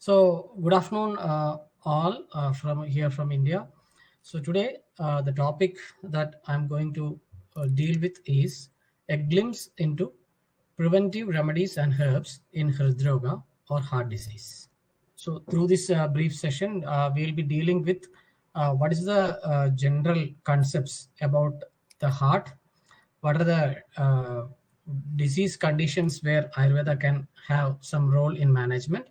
So, good afternoon, all from here from India. So, today the topic that I'm going to deal with is a glimpse into preventive remedies and herbs in Hridroga or heart disease. So, through this brief session, we'll be dealing with what is the general concepts about the heart, what are the disease conditions where Ayurveda can have some role in management,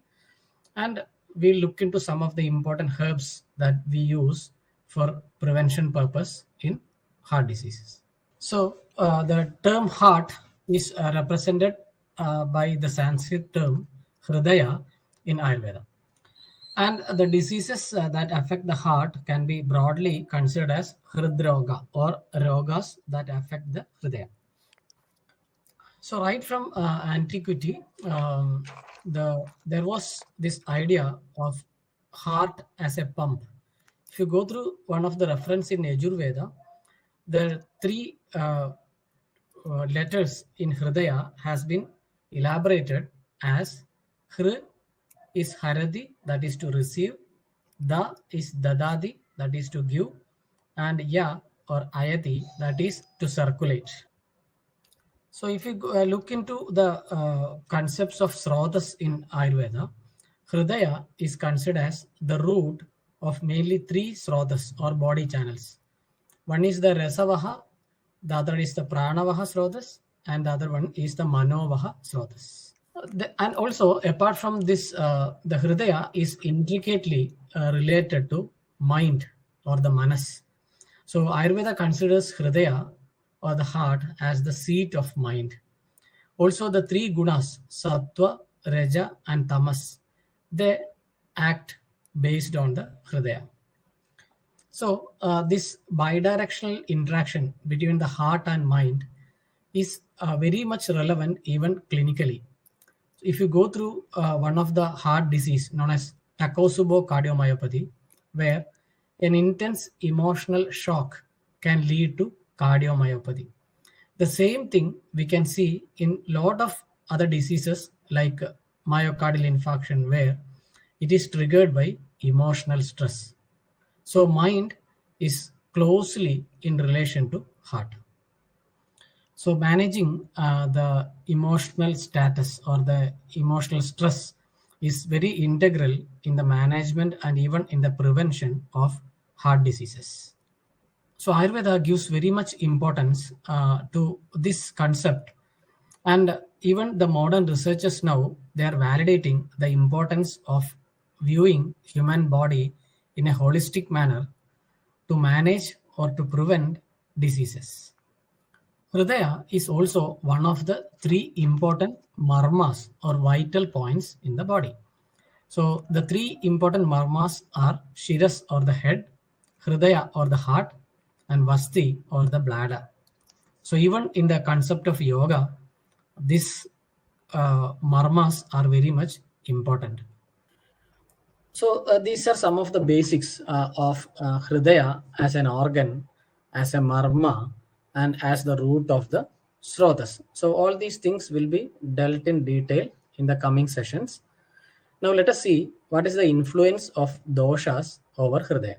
and we'll look into some of the important herbs that we use for prevention purpose in heart diseases. So the term heart is represented by the Sanskrit term hridaya in Ayurveda, and the diseases that affect the heart can be broadly considered as hridroga or rogas that affect the hridaya. So right from antiquity, there was this idea of heart as a pump. If you go through one of the reference in Yajurveda, the three letters in Hridaya has been elaborated as Hri is Haradi, that is to receive, Da is Dadadi, that is to give, and Ya or Ayati, that is to circulate. So, if you look into the concepts of Srotas in Ayurveda, Hridaya is considered as the root of mainly three Srotas or body channels. One is the Rasavaha, the other is the Pranavaha Srotas, and the other one is the Manovaha Srotas. And also, apart from this, the Hridaya is intricately related to mind or the Manas. So Ayurveda considers Hridaya or the heart as the seat of mind. Also, the three gunas, Sattva, Raja, and Tamas, they act based on the Hridaya. So, this bidirectional interaction between the heart and mind is very much relevant even clinically. If you go through one of the heart disease known as Takotsubo cardiomyopathy, where an intense emotional shock can lead to cardiomyopathy. The same thing we can see in lot of other diseases like myocardial infarction, where it is triggered by emotional stress. So mind is closely in relation to heart. So managing the emotional status or the emotional stress is very integral in the management and even in the prevention of heart diseases. So Ayurveda gives very much importance to this concept, and even the modern researchers now they are validating the importance of viewing human body in a holistic manner to manage or to prevent diseases. Hridaya is also one of the three important marmas or vital points in the body. So the three important marmas are Shiras or the head, Hridaya or the heart, and Vasti or the bladder. So even in the concept of yoga, these marmas are very much important. So these are some of the basics of Hridaya as an organ, as a marma, and as the root of the Srotas. So all these things will be dealt in detail in the coming sessions. Now let us see what is the influence of doshas over Hridaya.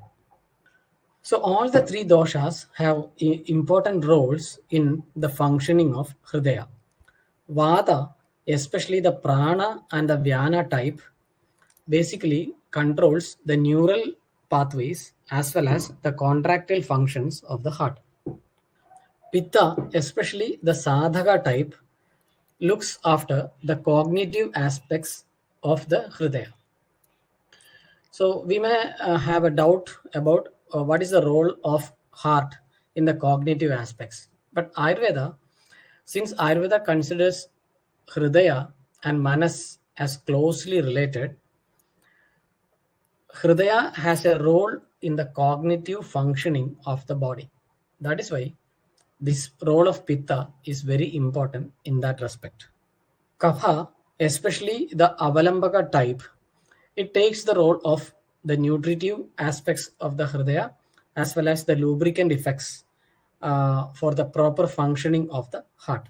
So all the three doshas have important roles in the functioning of Hridaya. Vata, especially the prana and the vyana type, basically controls the neural pathways as well as the contractile functions of the heart. Pitta, especially the sadhaka type, looks after the cognitive aspects of the hridaya. So we may have a doubt about what is the role of heart in the cognitive aspects. But Ayurveda, since Ayurveda considers hridaya and manas as closely related, Hridaya has a role in the cognitive functioning of the body. That is why this role of Pitta is very important in that respect. Kapha, especially the Avalambaka type, it takes the role of the nutritive aspects of the Hridaya as well as the lubricant effects for the proper functioning of the heart.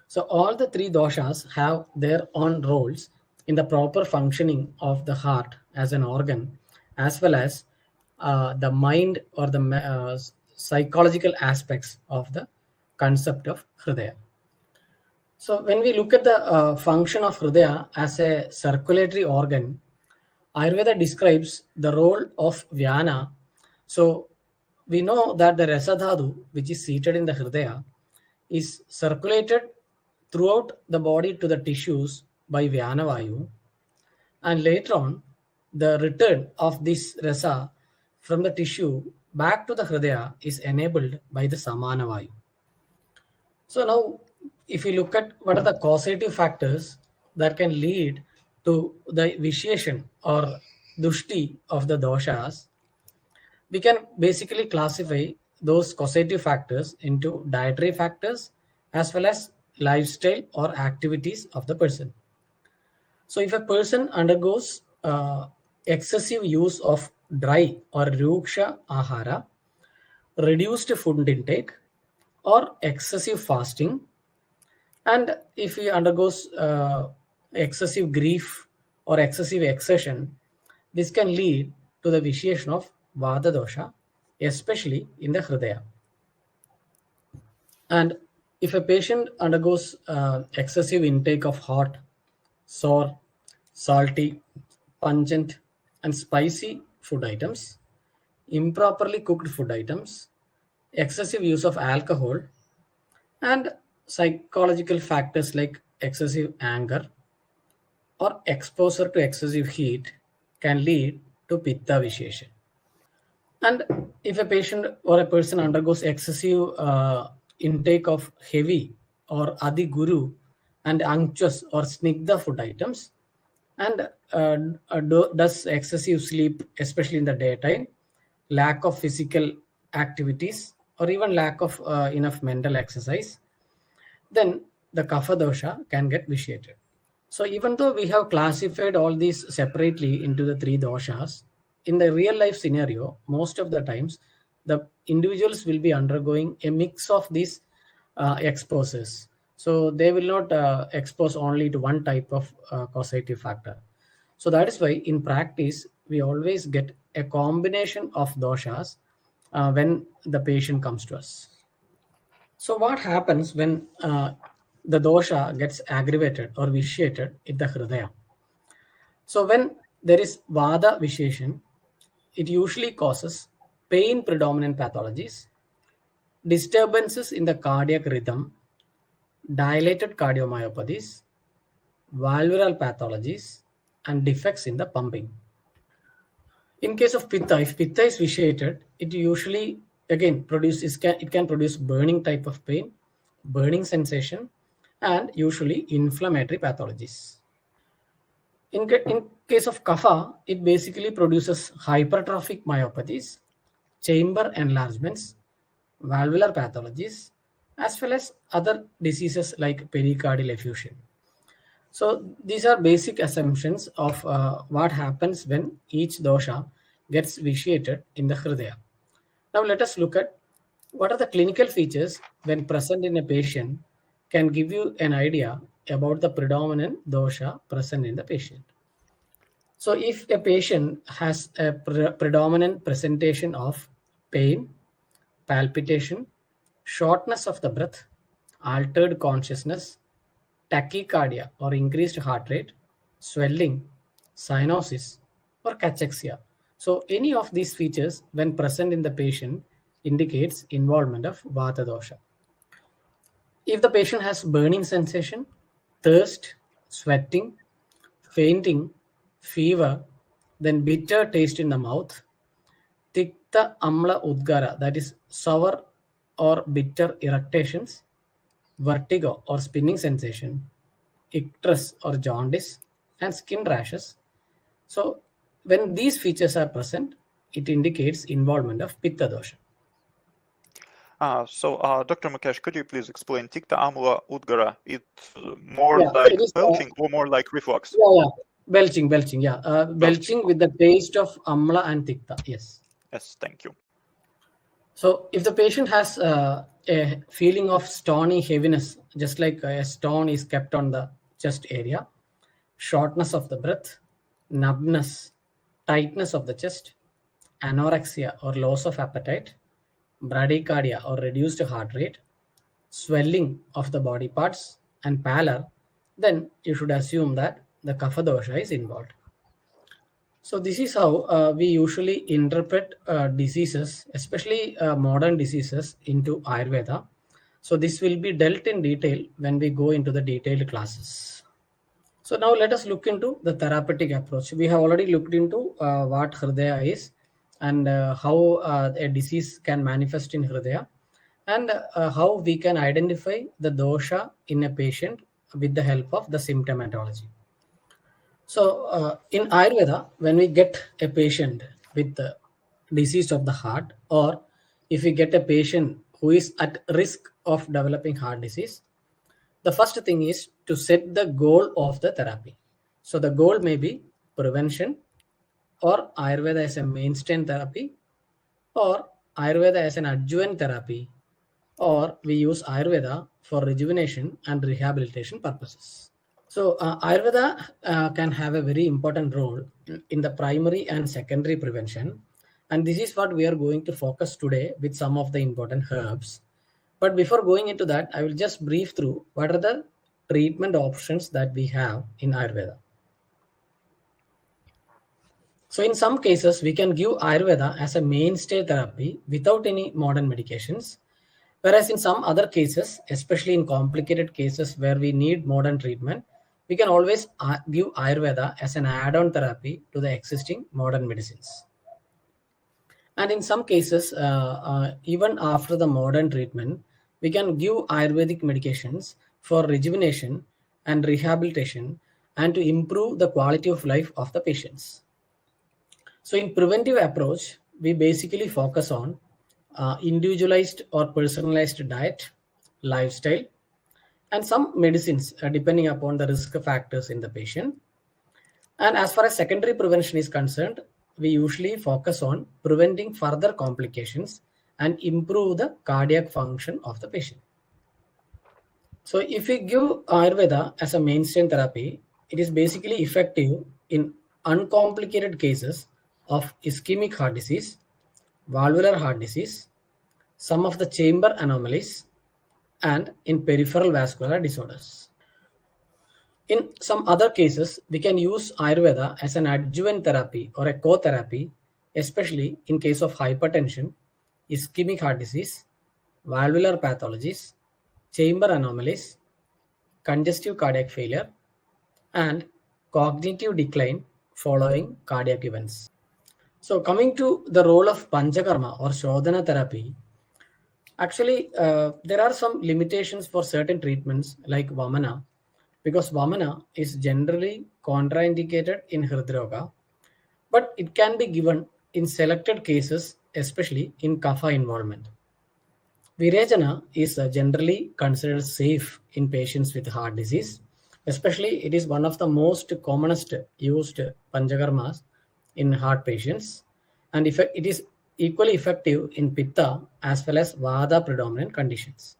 So all the three doshas have their own roles in the proper functioning of the heart as an organ, as well as the mind or the psychological aspects of the concept of Hridaya. So when we look at the function of Hridaya as a circulatory organ, Ayurveda describes the role of Vyana. So we know that the Rasadhatu, which is seated in the Hridaya, is circulated throughout the body to the tissues by Vyana Vayu, and later on, the return of this Rasa from the tissue back to the Hridaya is enabled by the Samana Vayu. So now, if you look at what are the causative factors that can lead to the vitiation or dushti of the doshas, we can basically classify those causative factors into dietary factors as well as lifestyle or activities of the person. So if a person undergoes excessive use of dry or ruksha ahara, reduced food intake, or excessive fasting, and if he undergoes excessive grief or excessive exertion, this can lead to the vitiation of Vata dosha, especially in the Hridaya. And if a patient undergoes excessive intake of hot, sour, salty, pungent, and spicy food items, improperly cooked food items, excessive use of alcohol, and psychological factors like excessive anger or exposure to excessive heat can lead to pitta vitiation. And if a patient or a person undergoes excessive intake of heavy or adi guru and anxious or snigdha food items, and does excessive sleep, especially in the daytime, lack of physical activities, or even lack of enough mental exercise, then the kapha dosha can get vitiated. So even though we have classified all these separately into the three doshas, in the real life scenario, most of the times the individuals will be undergoing a mix of these exposes. So they will not expose only to one type of causative factor. So that is why in practice we always get a combination of doshas when the patient comes to us. So what happens when the dosha gets aggravated or vitiated in the hridaya? So when there is vada vitiation, it usually causes pain predominant pathologies, disturbances in the cardiac rhythm, dilated cardiomyopathies, valvular pathologies, and defects in the pumping. In case of pitta, if pitta is vitiated, it usually again produces it can produce burning type of pain, burning sensation, and usually inflammatory pathologies. In case of kapha, it basically produces hypertrophic myopathies, chamber enlargements, valvular pathologies, as well as other diseases like pericardial effusion. So these are basic assumptions of what happens when each dosha gets vitiated in the hridaya. Now let us look at what are the clinical features when present in a patient can give you an idea about the predominant dosha present in the patient. So if a patient has a predominant presentation of pain, palpitation, shortness of the breath, altered consciousness, tachycardia or increased heart rate, swelling, cyanosis, or cachexia. So any of these features when present in the patient indicates involvement of Vata dosha. If the patient has burning sensation, thirst, sweating, fainting, fever, then bitter taste in the mouth, Tikta Amla Udgara, that is sour or bitter irritations, vertigo or spinning sensation, icterus or jaundice, and skin rashes. So, when these features are present, it indicates involvement of Pitta dosha. Dr. Mukesh, could you please explain Tikta Amla Udgara? It's more like belching or more like reflux? Yeah. Belching. Belching with the taste of Amla and Tikta, yes. Yes, thank you. So if the patient has a feeling of stony heaviness, just like a stone is kept on the chest area, shortness of the breath, numbness, tightness of the chest, anorexia or loss of appetite, bradycardia or reduced heart rate, swelling of the body parts, and pallor, then you should assume that the Kapha dosha is involved. So this is how we usually interpret diseases, especially modern diseases, into Ayurveda. So this will be dealt in detail when we go into the detailed classes. So now let us look into the therapeutic approach. We have already looked into what Hridaya is and how a disease can manifest in Hridaya, and how we can identify the dosha in a patient with the help of the symptomatology. So, in Ayurveda, when we get a patient with the disease of the heart, or if we get a patient who is at risk of developing heart disease, the first thing is to set the goal of the therapy. So, the goal may be prevention, or Ayurveda as a mainstay therapy, or Ayurveda as an adjuvant therapy, or we use Ayurveda for rejuvenation and rehabilitation purposes. So, Ayurveda can have a very important role in the primary and secondary prevention. And this is what we are going to focus today with some of the important herbs. But before going into that, I will just brief through what are the treatment options that we have in Ayurveda. So, in some cases, we can give Ayurveda as a mainstay therapy without any modern medications. Whereas in some other cases, especially in complicated cases where we need modern treatment, we can always give Ayurveda as an add-on therapy to the existing modern medicines. And in some cases, even after the modern treatment, we can give Ayurvedic medications for rejuvenation and rehabilitation and to improve the quality of life of the patients. So in preventive approach, we basically focus on individualized or personalized diet, lifestyle, and some medicines depending upon the risk factors in the patient. And as far as secondary prevention is concerned, we usually focus on preventing further complications and improve the cardiac function of the patient. So if we give Ayurveda as a mainstay therapy, it is basically effective in uncomplicated cases of ischemic heart disease, valvular heart disease, some of the chamber anomalies, and in peripheral vascular disorders. In some other cases, we can use Ayurveda as an adjuvant therapy or a co-therapy, especially in case of hypertension, ischemic heart disease, valvular pathologies, chamber anomalies, congestive cardiac failure, and cognitive decline following cardiac events. So, coming to the role of Panchakarma or Shodhana therapy, actually, there are some limitations for certain treatments like Vamana, because Vamana is generally contraindicated in Hridroga, but it can be given in selected cases, especially in Kapha involvement. Virejana is generally considered safe in patients with heart disease. Especially, it is one of the most commonest used panchakarmas in heart patients, and it is equally effective in Pitta as well as Vata predominant conditions.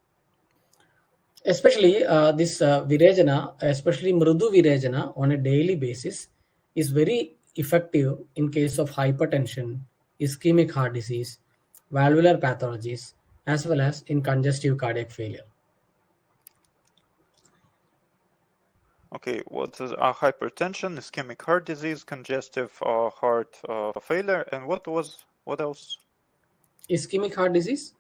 Especially this Virejana, especially Mrudu Virejana on a daily basis, is very effective in case of hypertension, ischemic heart disease, valvular pathologies, as well as in congestive cardiac failure. Okay, what is hypertension, ischemic heart disease, congestive heart failure, and what else? Ischemic heart disease,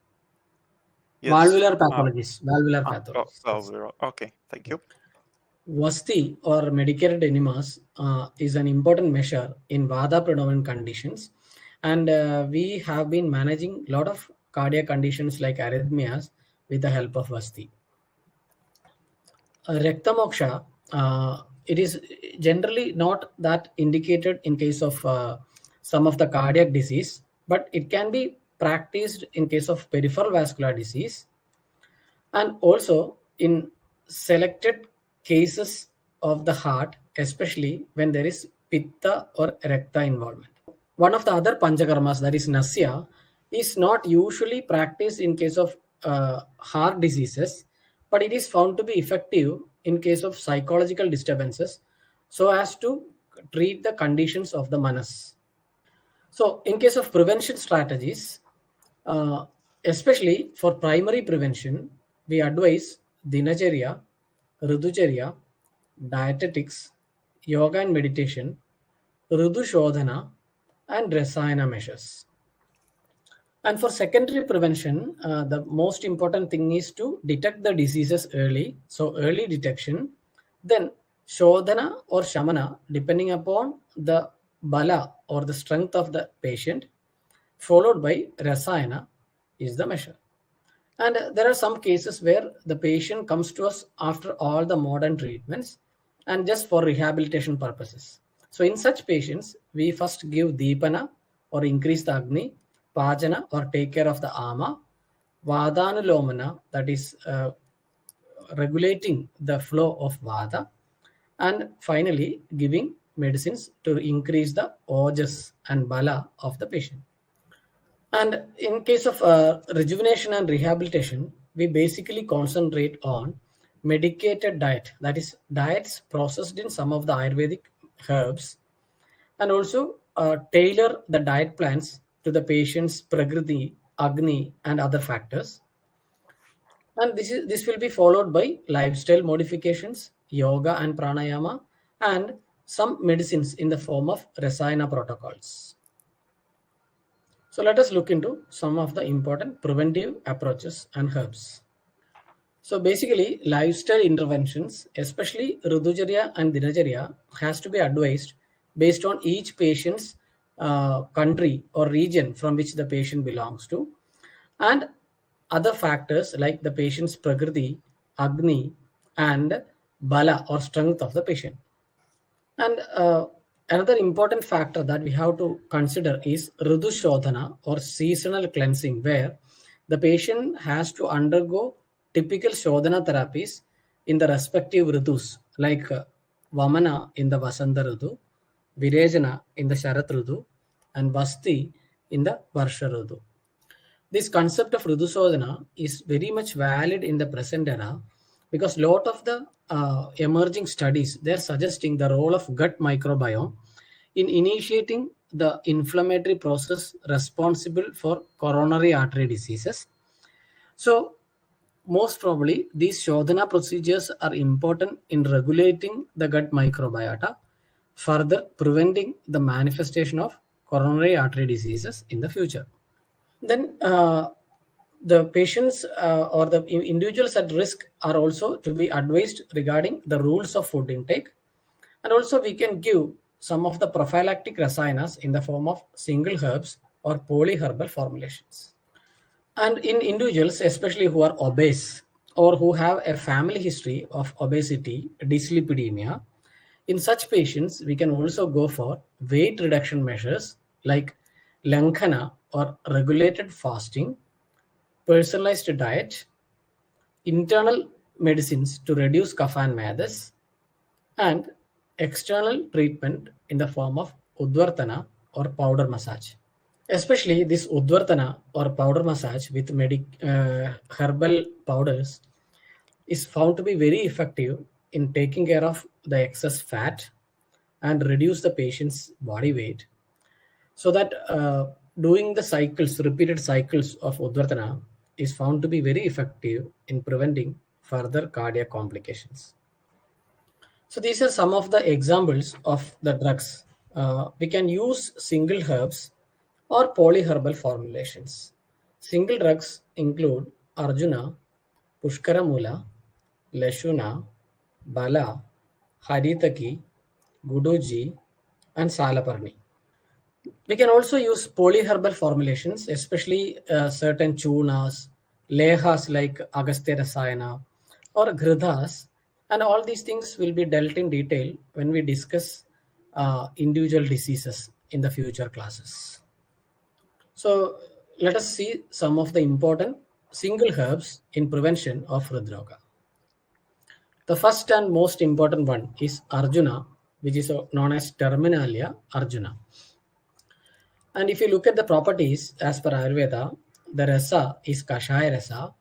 Yes. valvular pathologies, valvular pathologies. Valvular. Okay, thank you. Vasti or medicated enemas is an important measure in Vata predominant conditions, and we have been managing a lot of cardiac conditions like arrhythmias with the help of Vasti. Rektamoksha, it is generally not that indicated in case of some of the cardiac disease, but it can be practiced in case of peripheral vascular disease and also in selected cases of the heart, especially when there is Pitta or Rekta involvement. One of the other Panchakarmas, that is Nasya, is not usually practiced in case of heart diseases, but it is found to be effective in case of psychological disturbances so as to treat the conditions of the manas. So, in case of prevention strategies, uh, especially for primary prevention, we advise dinacharya, ridhucharya, dietetics, yoga and meditation, ridhu shodhana, and rasayana measures. And for secondary prevention, the most important thing is to detect the diseases early. So, early detection, then Shodhana or Shamana, depending upon the bala or the strength of the patient, followed by Rasayana is the measure. And there are some cases where the patient comes to us after all the modern treatments and just for rehabilitation purposes. So, in such patients, we first give Deepana or increase the Agni, Pajana or take care of the Ama, Vadanulomana, that is regulating the flow of Vata, and finally giving medicines to increase the Ojas and Bala of the patient. And in case of rejuvenation and rehabilitation, we basically concentrate on medicated diet, that is, diets processed in some of the Ayurvedic herbs, and also tailor the diet plans to the patient's prakriti, agni, and other factors. And this will be followed by lifestyle modifications, yoga and pranayama, and some medicines in the form of rasayana protocols. So let us look into some of the important preventive approaches and herbs. So basically, lifestyle interventions, especially Ridhucharya and Dinacharya, has to be advised based on each patient's country or region from which the patient belongs to, and other factors like the patient's prakriti, agni, and bala or strength of the patient. And another important factor that we have to consider is Ridu Shodhana or seasonal cleansing, where the patient has to undergo typical Shodhana therapies in the respective Ridus, like Vamana in the Vasanta Ridu, Virejana in the Sharat Ridu, and Basti in the Varsha Ridu. This concept of Ridusodhana is very much valid in the present era because lot of the emerging studies they're suggesting the role of gut microbiome in initiating the inflammatory process responsible for coronary artery diseases. So most probably these Shodhana procedures are important in regulating the gut microbiota, further preventing the manifestation of coronary artery diseases in the future. Then the patients or the individuals at risk are also to be advised regarding the rules of food intake. And also we can give some of the prophylactic rasayanas in the form of single herbs or polyherbal formulations. And in individuals, especially who are obese or who have a family history of obesity, dyslipidemia, in such patients, we can also go for weight reduction measures like lankhana or regulated fasting, personalized diet, internal medicines to reduce kapha and madas, and external treatment in the form of udvartana or powder massage. Especially this udvartana or powder massage with herbal powders is found to be very effective in taking care of the excess fat and reduce the patient's body weight, so that doing the cycles, repeated cycles of udvartana is found to be very effective in preventing further cardiac complications. So these are some of the examples of the drugs. We can use single herbs or polyherbal formulations. Single drugs include Arjuna, Pushkaramula, Lashuna, Bala, Haritaki, Guduji, and Salaparni. We can also use polyherbal formulations, especially certain chunas, lehas like Agastya Rasayana, or gridhas, and all these things will be dealt in detail when we discuss individual diseases in the future classes. So let us see some of the important single herbs in prevention of Hridroga. The first and most important one is Arjuna, which is known as Terminalia Arjuna. And if you look at the properties as per Ayurveda, the rasa is Kashaya rasa.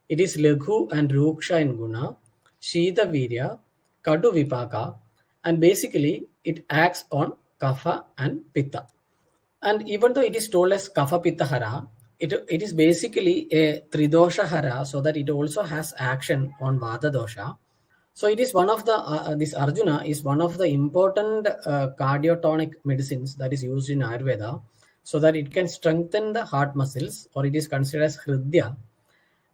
It is Laghu and Ruksha in Guna, Shita Virya, Kadu Vipaka, and basically it acts on Kapha and Pitta. And even though it is told as Kapha Pitta Hara, it is basically a Tridosha Hara, so that it also has action on Vata dosha. So it is one of the this Arjuna is one of the important cardiotonic medicines that is used in Ayurveda, so that it can strengthen the heart muscles, or it is considered as Hridya,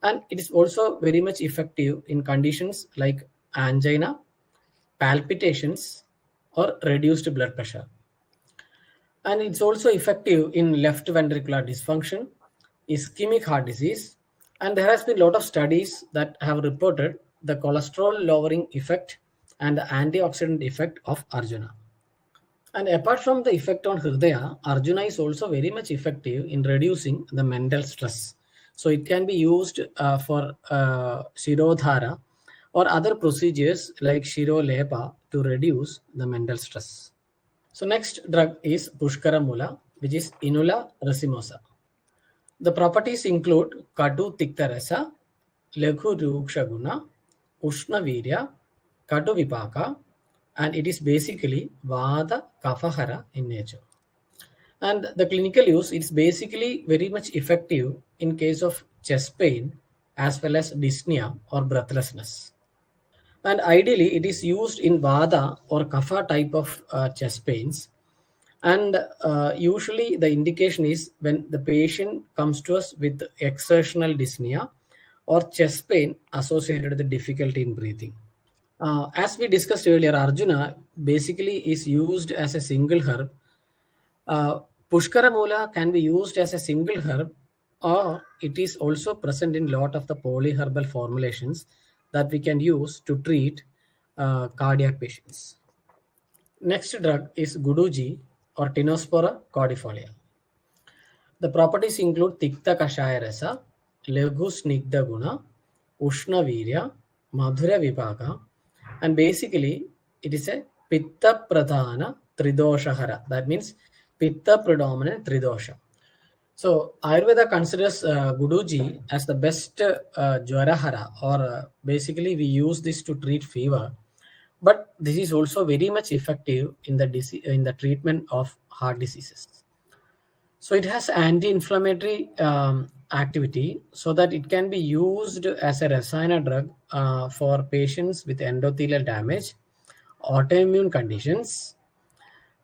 and it is also very much effective in conditions like angina, palpitations, or reduced blood pressure. And it's also effective in left ventricular dysfunction, ischemic heart disease, and there has been a lot of studies that have reported the cholesterol lowering effect and the antioxidant effect of Arjuna. And apart from the effect on Hridaya, Arjuna is also very much effective in reducing the mental stress. So it can be used for Shirodhara or other procedures like Shirolepa to reduce the mental stress. So next drug is Pushkara Mula, which is Inula racemosa. The properties include Katu Tiktarasa, Leghu Rukshaguna, Ushna Virya, Katu Vipaka, and it is basically Vada Kafahara in nature. And the clinical use is basically very much effective in case of chest pain as well as dyspnea or breathlessness. And ideally, it is used in Vada or Kapha type of chest pains. And usually, the indication is when the patient comes to us with exertional dyspnea or chest pain associated with difficulty in breathing. As we discussed earlier, Arjuna basically is used as a single herb. Pushkara Mula can be used as a single herb, or it is also present in lot of the polyherbal formulations that we can use to treat cardiac patients. Next drug is Guduji or Tinospora cordifolia. The properties include Tikta Kashaya Rasa, Leghu Snigdha Guna, Ushna Virya, Madhura Vipaka, and basically it is a Pitta Pradhana Tridosha Hara. That means Pitta predominant Tridosha. So Ayurveda considers Guduji as the best Jwarahara, or basically we use this to treat fever. But this is also very much effective in the treatment of heart diseases. So it has anti-inflammatory activity, so that it can be used as a Rasayana drug for patients with endothelial damage, autoimmune conditions,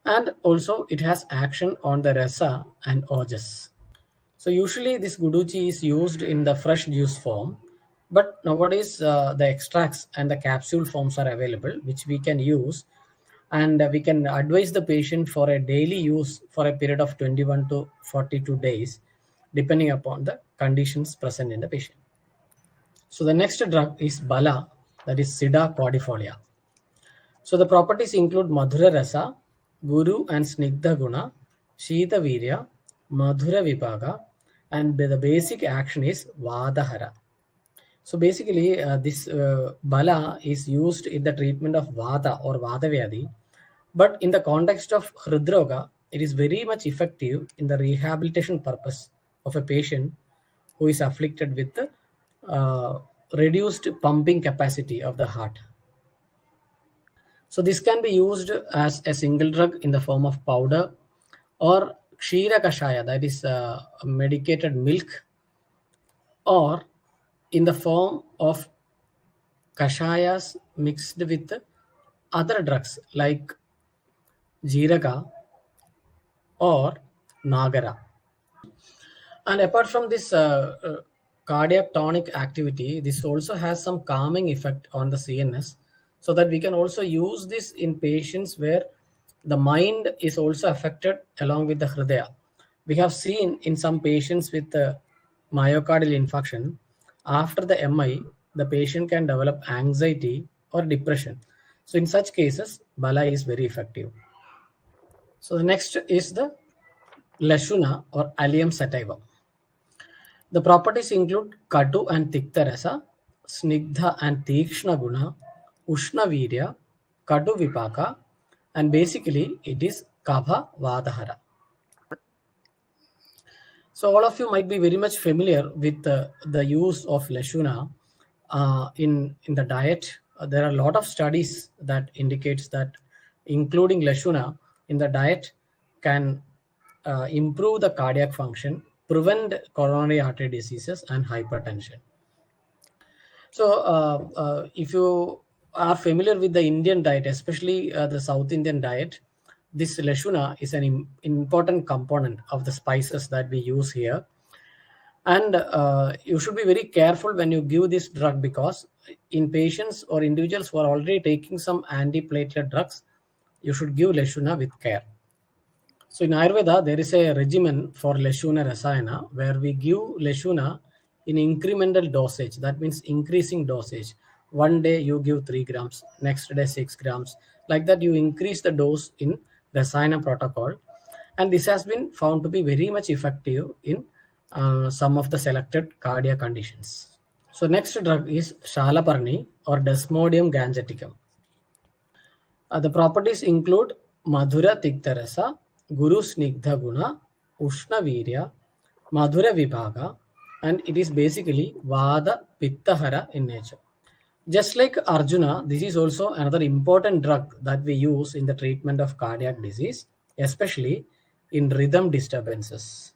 and also it has action on the Rasa and Ojas. So usually this Guduchi is used in the fresh juice form, but nowadays the extracts and the capsule forms are available, which we can use, and we can advise the patient for a daily use for a period of 21 to 42 days, depending upon the conditions present in the patient. So the next drug is Bala, that is Sida cordifolia. So the properties include Madhura Rasa, Guru and Snigdha Guna, Shita Virya, Madhura Vipaga, and the basic action is Vadahara. So basically, this Bala is used in the treatment of Vata or Vata Vyadhi, but in the context of Hridroga, it is very much effective in the rehabilitation purpose of a patient who is afflicted with the reduced pumping capacity of the heart. So this can be used as a single drug in the form of powder or Kshira Kashaya, that is medicated milk, or in the form of kashayas mixed with other drugs like Jiraka or Nagara. And apart from this cardiac tonic activity, this also has some calming effect on the CNS, so that we can also use this in patients where the mind is also affected along with the Hridaya. We have seen in some patients with myocardial infarction, after the MI, the patient can develop anxiety or depression. So in such cases, Bala is very effective. So the next is the Lashuna or Allium sativa. The properties include Katu and Tikta Rasa, Snigdha and Tikshna Guna, Ushna Virya, Katu Vipaka, and basically it is Kapha Vadahara. So all of you might be very much familiar with the use of Lashuna in the diet. There are a lot of studies that indicates that including Lashuna, in the diet can improve the cardiac function, prevent coronary artery diseases, and hypertension. So, if you are familiar with the Indian diet, especially the South Indian diet, this Lashuna is an important component of the spices that we use here. And you should be very careful when you give this drug, because in patients or individuals who are already taking some antiplatelet drugs, you should give Lashuna with care. So in Ayurveda, there is a regimen for Lashuna Rasayana where we give Lashuna in incremental dosage. That means increasing dosage. One day you give 3 grams, next day 6 grams. Like that, you increase the dose in Rasayana protocol. And this has been found to be very much effective in some of the selected cardiac conditions. So next drug is Shalaparni or Desmodium gangeticum. The properties include Madhura Tiktarasa, Guru Snigdha Guna, Ushna Virya, Madhura Vibhaga, and it is basically Vada Pittahara in nature. Just like Arjuna, this is also another important drug that we use in the treatment of cardiac disease, especially in rhythm disturbances.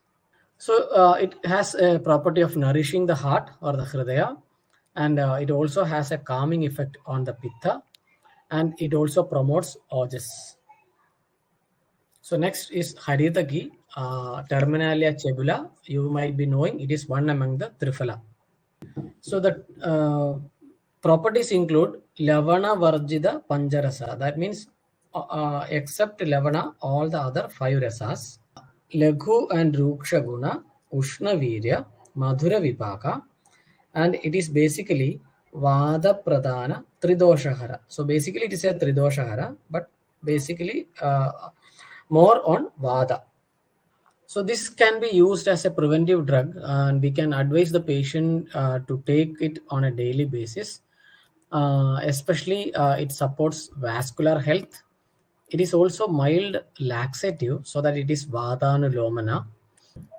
So it has a property of nourishing the heart or the hridaya, and it also has a calming effect on the pitta, and it also promotes ojas. So next is Haridagi, Terminalia chebula. You might be knowing it is one among the Triphala. So the properties include Lavana Varjida Panjarasa. That means except Lavana, all the other 5 rasas. Laghu and Ruksha Guna, Ushna Virya, Madhura Vipaka, and it is basically Vada Pradana Tridoshahara. So basically it is a Tridoshahara, but basically more on Vada. So this can be used as a preventive drug, and we can advise the patient to take it on a daily basis. Especially, it supports vascular health. It is also mild laxative, so that it is Vadanulomana.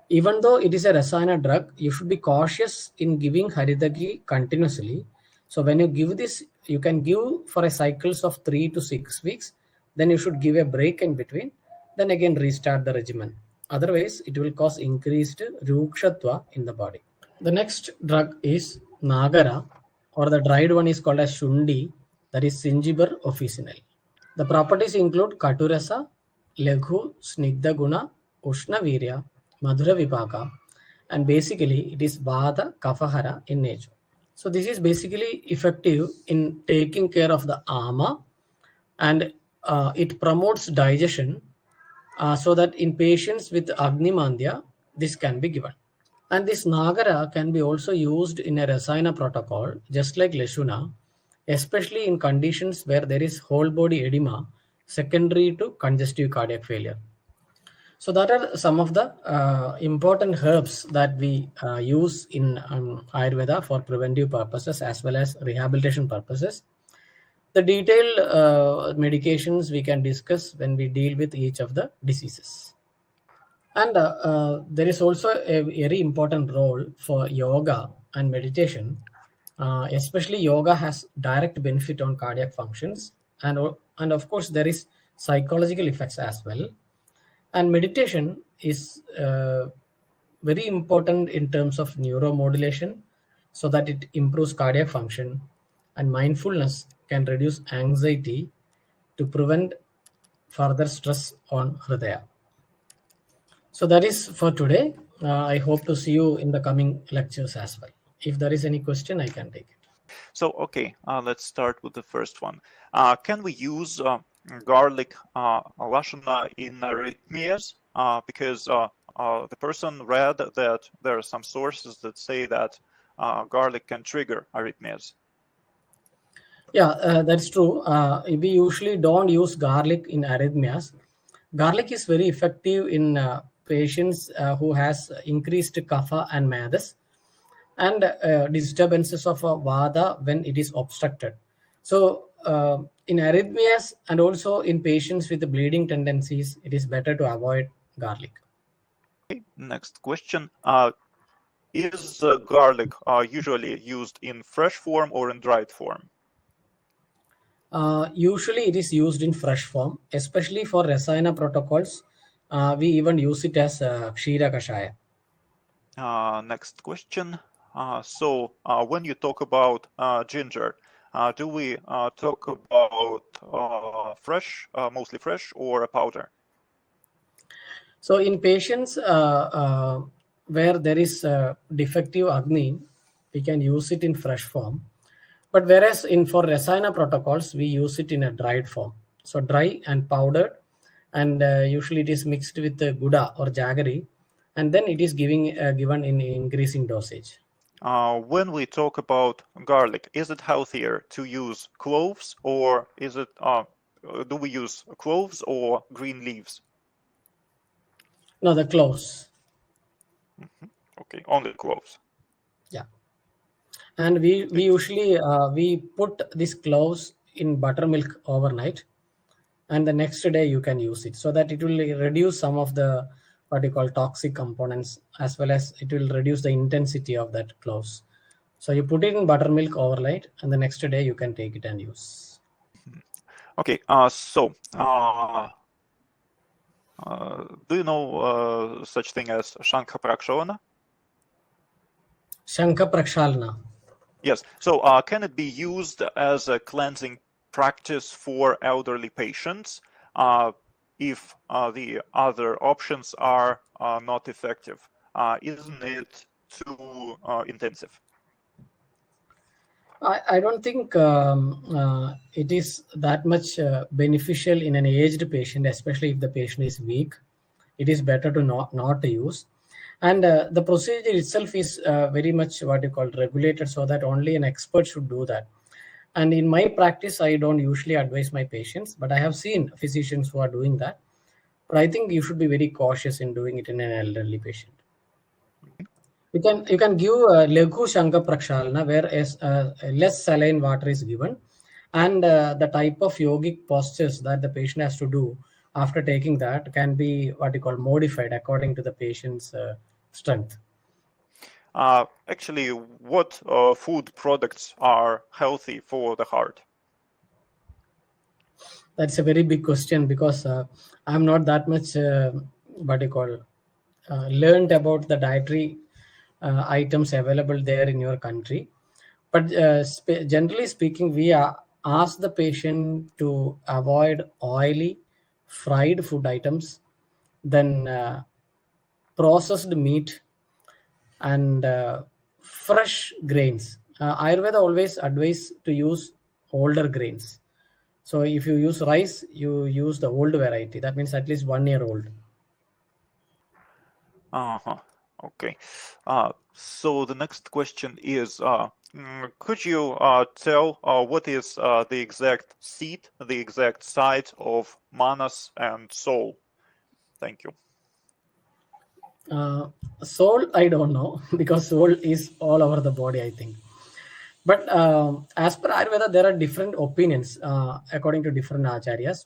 Even though it is a Rasayana drug, you should be cautious in giving Haridagi continuously. So when you give this, you can give for a cycles of 3 to 6 weeks. Then you should give a break in between. Then again restart the regimen. Otherwise, it will cause increased rukshatva in the body. The next drug is Nagara, or the dried one is called as Shundi, that is Singiber officinal. The properties include Katurasa, Leghu, Snigdha Guna, Ushna Virya, Madhura Vipaka, and basically it is Vata Kafahara in nature. So this is basically effective in taking care of the ama, and it promotes digestion, so that in patients with Agni Mandya, this can be given. And this Nagara can be also used in a Rasayana protocol, just like Lashuna, especially in conditions where there is whole body edema secondary to congestive cardiac failure. So that are some of the important herbs that we use in Ayurveda for preventive purposes as well as rehabilitation purposes. The detailed medications we can discuss when we deal with each of the diseases. And there is also a very important role for yoga and meditation. Especially yoga has direct benefit on cardiac functions, and of course there is psychological effects as well. And meditation is very important in terms of neuromodulation, so that it improves cardiac function, and mindfulness can reduce anxiety to prevent further stress on hridaya. So that is for today. I hope to see you in the coming lectures as well. If there is any question, I can take it. So, okay, let's start with the first one. Can we use garlic lashana in arrhythmias? Because the person read that there are some sources that say that garlic can trigger arrhythmias. Yeah, that's true. We usually don't use garlic in arrhythmias. Garlic is very effective in patients who has increased kapha and madas, and disturbances of vada when it is obstructed. So in arrhythmias and also in patients with the bleeding tendencies, it is better to avoid garlic. Okay, next question. Is garlic usually used in fresh form or in dried form? Usually it is used in fresh form, especially for Rasayana protocols. We even use it as Kshira Kashaya. Next question. So when you talk about ginger, do we talk about fresh, mostly fresh, or a powder? So in patients where there is defective Agni, we can use it in fresh form. But whereas in for Rasayana protocols, we use it in a dried form. So dry and powdered, and usually it is mixed with Guda or Jaggery, and then it is given in increasing dosage. When we talk about garlic, is it healthier to use cloves, or is it do we use cloves or green leaves? No, the cloves. Okay, only cloves. Yeah, and we usually we put these cloves in buttermilk overnight, and the next day you can use it so that it will reduce some of the what you call toxic components, as well as it will reduce the intensity of that cloves. So you put it in buttermilk overnight, and the next day you can take it and use. Okay, so do you know such thing as Shankha Prakshavana? Shankha Prakshalna. Yes. So can it be used as a cleansing practice for elderly patients if the other options are not effective? Isn't it too intensive? I don't think it is that much beneficial in an aged patient, especially if the patient is weak. It is better to not to use. And the procedure itself is very much what you call regulated, so that only an expert should do that. And in my practice, I don't usually advise my patients, but I have seen physicians who are doing that. But I think you should be very cautious in doing it in an elderly patient. You can give Leghu Shankha Prakshalana, where less saline water is given, and the type of yogic postures that the patient has to do after taking that can be what you call modified according to the patient's strength. Actually, what food products are healthy for the heart? That's a very big question because I'm not that much what you call learned about the dietary items available there in your country. But generally speaking, we ask the patient to avoid oily, fried food items, then processed meat, and fresh grains. Ayurveda always advise to use older grains. So if you use rice, you use the old variety. That means at least 1 year old. Uh-huh. Okay. So the next question is, could you tell what is the exact seat, the exact site of Manas and Soul? Thank you. Soul, I don't know because soul is all over the body, I think. But as per Ayurveda, there are different opinions according to different acharyas.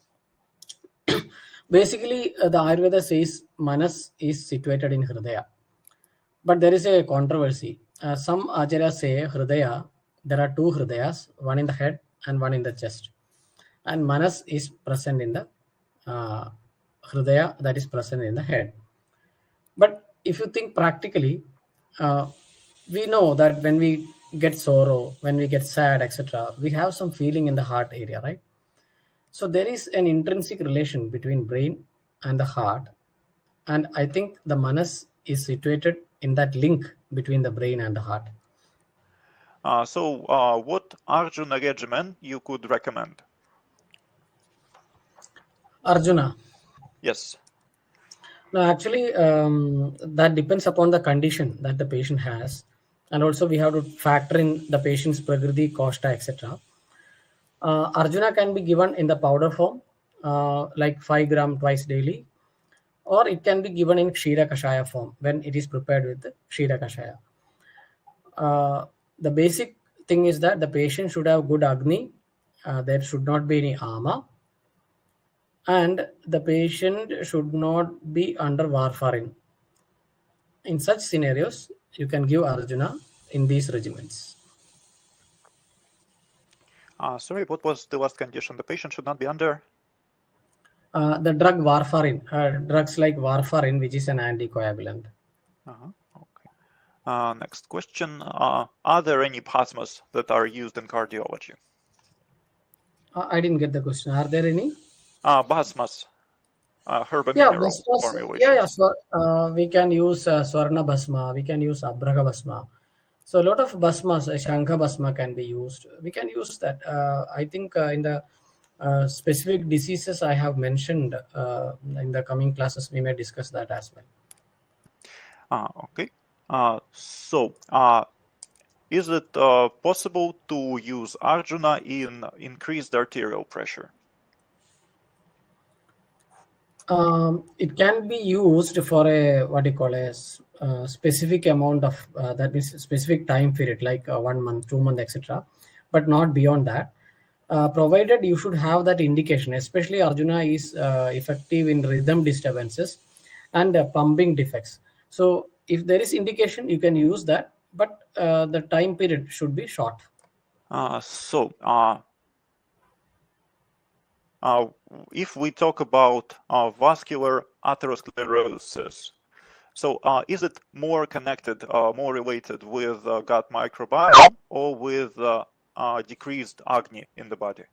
Basically, the Ayurveda says Manas is situated in Hridaya. But there is a controversy. Some acharyas say Hridaya, there are two Hridayas, one in the head and one in the chest. And Manas is present in the uh, Hridaya, that is present in the head. But if you think practically, uh, we know that when we get sorrow, when we get sad, etc., we have some feeling in the heart area, right? So there is an intrinsic relation between brain and the heart, and I think the manas is situated in that link between the brain and the heart. So what Arjuna regimen you could recommend? Arjuna. Yes. No, actually, that depends upon the condition that the patient has, and also we have to factor in the patient's prakriti, kosta, etc. Arjuna can be given in the powder form, like 5 gram twice daily, or it can be given in Kshira Kashaya form when it is prepared with the Kshira Kashaya. The basic thing is that the patient should have good Agni, there should not be any Ama, and the patient should not be under warfarin. In such scenarios, you can give Arjuna in these regimens. Sorry, what was the last condition? The patient should not be under? The drug warfarin, drugs like warfarin, which is an anticoagulant. Okay. Next question. Are there any plasmas that are used in cardiology? I didn't get the question. Are there any? Basmas, herb Yeah, mineral basmas. formulations. So we can use Swarna Basma, we can use Abraha Basma. So a lot of basmas, Shankha Basma can be used. We can use that. I think in the specific diseases I have mentioned in the coming classes, we may discuss that as well. Okay. So, is it possible to use Arjuna in increased arterial pressure? It can be used for a what you call a specific amount of that means specific time period, like 1 month, 2 month, etc., but not beyond that. Provided you should have that indication. Especially Arjuna is effective in rhythm disturbances and pumping defects. So if there is indication, you can use that, but the time period should be short. If we talk about vascular atherosclerosis, so is it more connected, more related with gut microbiome or with decreased Agni in the body?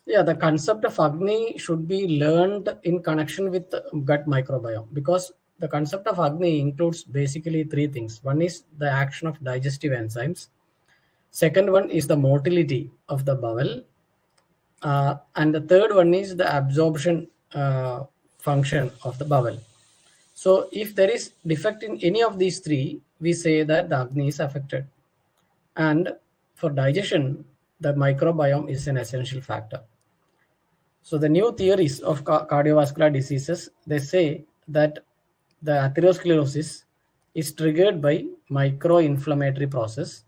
Yeah, the concept of Agni should be learned in connection with the gut microbiome, because the concept of Agni includes basically three things. One is the action of digestive enzymes. Second one is the motility of the bowel. And the third one is the absorption function of the bowel. So if there is defect in any of these three, we say that the Agni is affected. And for digestion, the microbiome is an essential factor. So the new theories of cardiovascular diseases, they say that the atherosclerosis is triggered by micro-inflammatory process,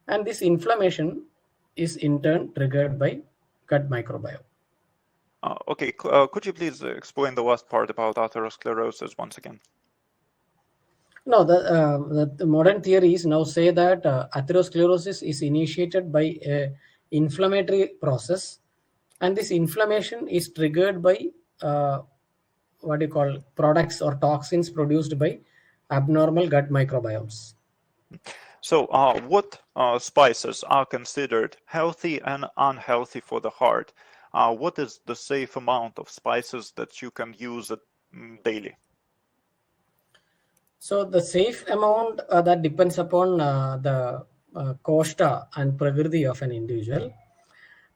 and this inflammation is in turn triggered by gut microbiome. Okay, could you please explain the last part about atherosclerosis once again? No, the modern theories now say that atherosclerosis is initiated by a inflammatory process, and this inflammation is triggered by what you call products or toxins produced by abnormal gut microbiomes. So what spices are considered healthy and unhealthy for the heart? What is the safe amount of spices that you can use daily? So the safe amount that depends upon the koshta and prakriti of an individual.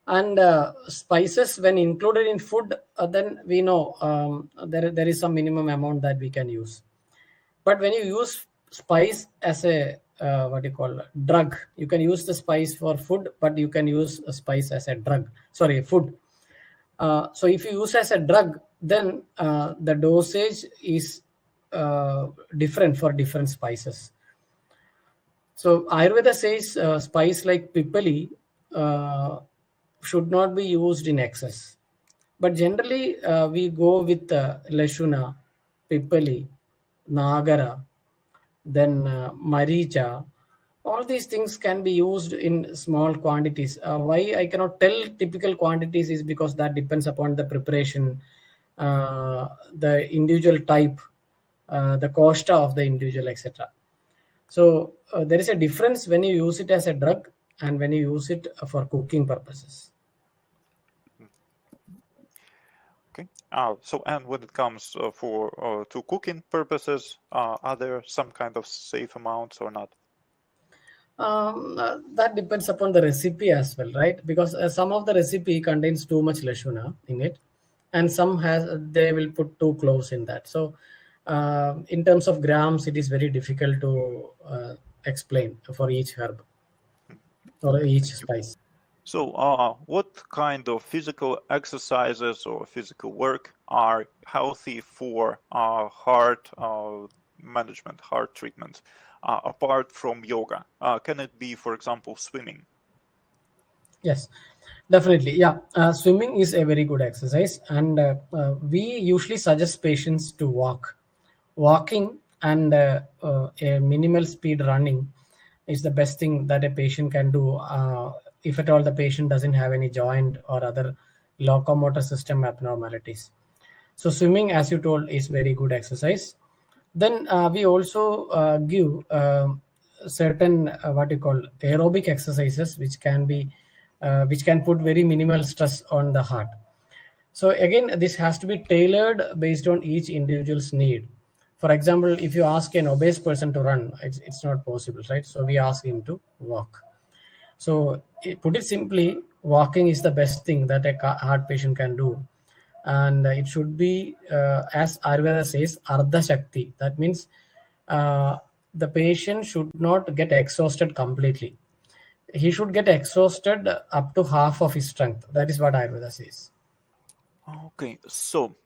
And spices, when included in food, then we know there is some minimum amount that we can use. But when you use spice as a what you call drug, you can use the spice for food, but you can use a spice as a drug. Sorry, food. So if you use as a drug, then the dosage is different for different spices. So Ayurveda says spice like pipali should not be used in excess. But generally, we go with Lashuna, Pipali, Nagara, then Maricha. All these things can be used in small quantities. Why I cannot tell typical quantities is because that depends upon the preparation, the individual type, the cost of the individual, etc. So there is a difference when you use it as a drug and when you use it for cooking purposes. Okay. So, and when it comes to cooking purposes, are there some kind of safe amounts or not? That depends upon the recipe as well, right? Because some of the recipe contains too much lashuna in it, and some they will put too close in that. So in terms of grams, it is very difficult to explain for each herb or each spice. So what kind of physical exercises or physical work are healthy for heart management, heart treatment, apart from yoga? Can it be, for example, swimming? Yes, definitely. Yeah, swimming is a very good exercise, and we usually suggest patients to walk. Walking and a minimal speed running is the best thing that a patient can do if at all the patient doesn't have any joint or other locomotor system abnormalities. So swimming, as you told, is very good exercise. Then we also give certain what you call aerobic exercises, which can put very minimal stress on the heart. So again, this has to be tailored based on each individual's need. For example, if you ask an obese person to run, it's not possible, right? So we ask him to walk. So put it simply, walking is the best thing that a heart patient can do. And it should be, as Ayurveda says, Ardha Shakti. That means the patient should not get exhausted completely. He should get exhausted up to half of his strength. That is what Ayurveda says. Okay, so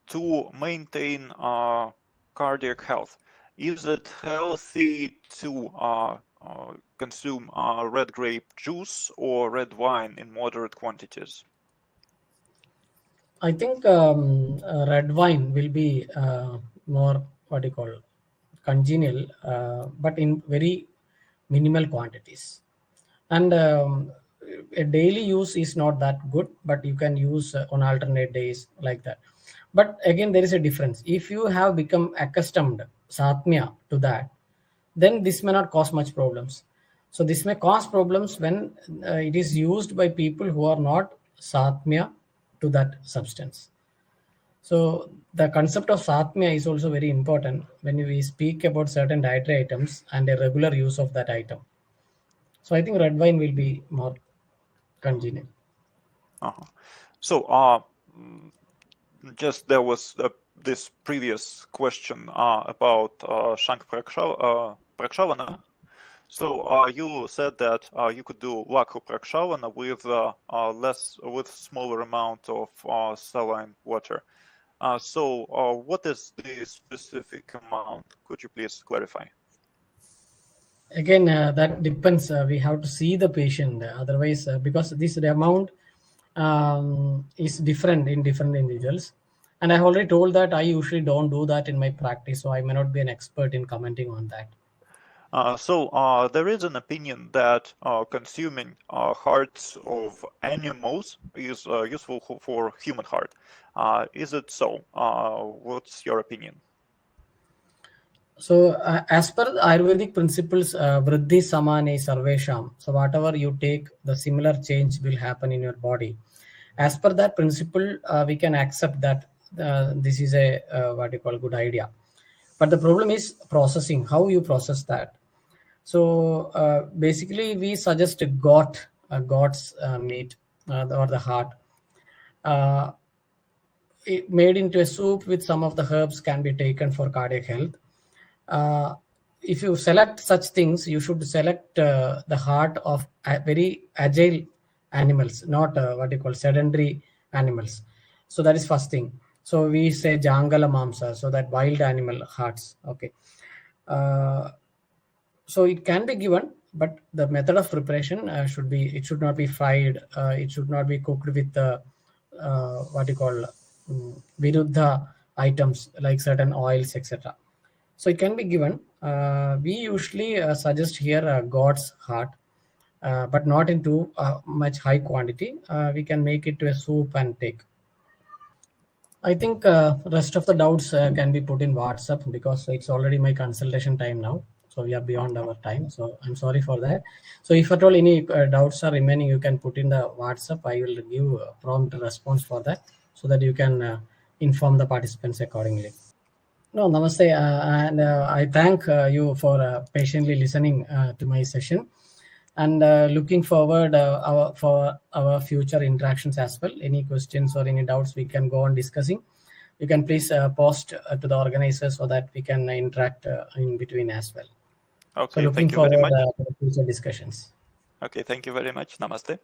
to maintain cardiac health, is it healthy to consume red grape juice or red wine in moderate quantities? I think red wine will be more what you call congenial, but in very minimal quantities. And a daily use is not that good, but you can use on alternate days like that. But again, there is a difference. If you have become accustomed satmya to that, then this may not cause much problems. So this may cause problems when it is used by people who are not satmya to that substance. So the concept of satmya is also very important when we speak about certain dietary items and a regular use of that item. So I think red wine will be more congenial. Uh-huh. So just there was this previous question about Shank Prakshavana. So you said that you could do Lakhu Prakshavana with smaller amount of saline water. So what is the specific amount? Could you please clarify? Again, that depends. We have to see the patient. Otherwise, because this the amount is different in different individuals. And I already told that I usually don't do that in my practice, so I may not be an expert in commenting on that. So there is an opinion that consuming hearts of animals is useful for human heart. Is it so? What's your opinion? So, as per the Ayurvedic principles, Vriddhi Samane Sarvesham. So, whatever you take, the similar change will happen in your body. As per that principle, we can accept that this is a what you call good idea. But the problem is processing. How you process that? So, basically, we suggest goat's meat or the heart. Uh, it made into a soup with some of the herbs can be taken for cardiac health. uh, if you select such things, you should select the heart of very agile animals, not what you call sedentary animals. So that is first thing. So we say jangala mamsa, so that wild animal hearts. Okay. uh, so it can be given, but the method of preparation should be, it should not be fried, it should not be cooked with what you call viruddha items like certain oils, etc. So it can be given. We usually suggest here God's heart, but not into much high quantity. We can make it to a soup and take. I think rest of the doubts can be put in WhatsApp because it's already my consultation time now. So we are beyond our time. So I'm sorry for that. So if at all any doubts are remaining, you can put in the WhatsApp. I will give a prompt response for that so that you can inform the participants accordingly. No, namaste, and I thank you for patiently listening to my session, and looking forward for our future interactions as well. Any questions or any doubts we can go on discussing. You can please post to the organizers so that we can interact in between as well. So Okay, looking thank you very forward much. to the future discussions. Okay, thank you very much. Namaste.